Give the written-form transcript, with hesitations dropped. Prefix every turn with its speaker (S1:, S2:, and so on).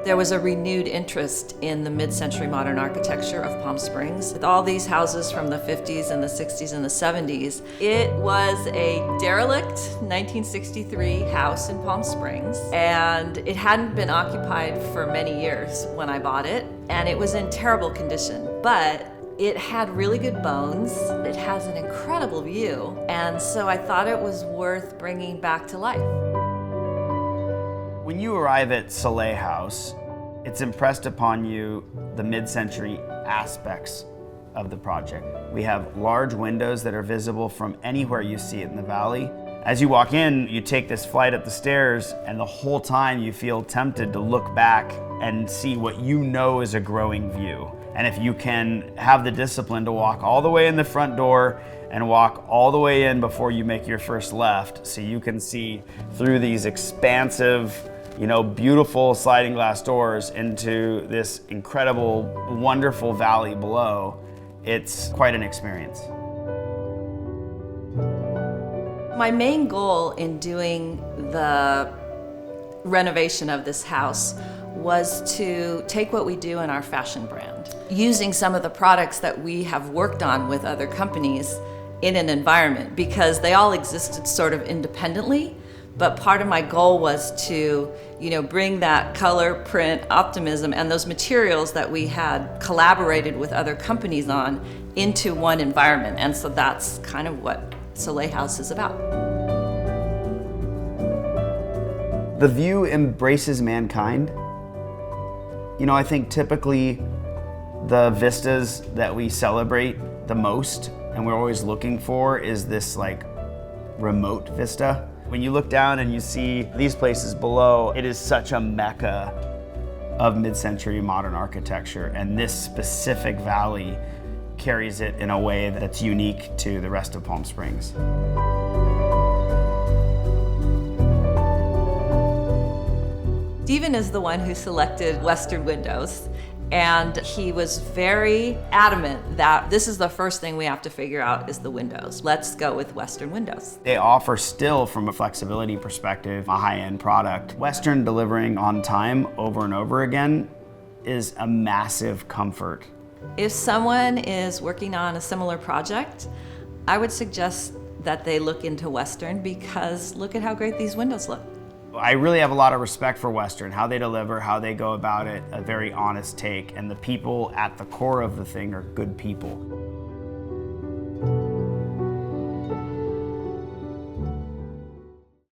S1: There was a renewed interest in the mid-century modern architecture of Palm Springs. With all these houses from the 50s and the 60s and the 70s, it was a derelict 1963 house in Palm Springs, and it hadn't been occupied for many years when I bought it, and it was in terrible condition. But it had really good bones, it has an incredible view, and so I thought it was worth bringing back to life.
S2: When you arrive at Soleil House, it's impressed upon you the mid-century aspects of the project. We have large windows that are visible from anywhere you see it in the valley. As you walk in, you take this flight up the stairs, and the whole time you feel tempted to look back and see what you know is a growing view. And if you can have the discipline to walk all the way in the front door and walk all the way in before you make your first left, so you can see through these expansive, beautiful sliding glass doors into this incredible, wonderful valley below, it's quite an experience.
S1: My main goal in doing the renovation of this house was to take what we do in our fashion brand, using some of the products that we have worked on with other companies in an environment, because they all existed sort of independently, but part of my goal was to bring that color, print, optimism, and those materials that we had collaborated with other companies on into one environment. And so that's kind of what Soleil House is about.
S2: The view embraces mankind. I think typically the vistas that we celebrate the most and we're always looking for is this remote vista. When you look down and you see these places below, it is such a mecca of mid-century modern architecture, and this specific valley carries it in a way that's unique to the rest of Palm Springs.
S1: Stephen is the one who selected Western windows, and he was very adamant that this is the first thing we have to figure out is the windows. Let's go with Western windows.
S2: They offer still, from a flexibility perspective, a high-end product. Western delivering on time over and over again is a massive comfort.
S1: If someone is working on a similar project, I would suggest that they look into Western, because look at how great these windows look.
S2: I really have a lot of respect for Western, how they deliver, how they go about it, a very honest take, and the people at the core of the thing are good people.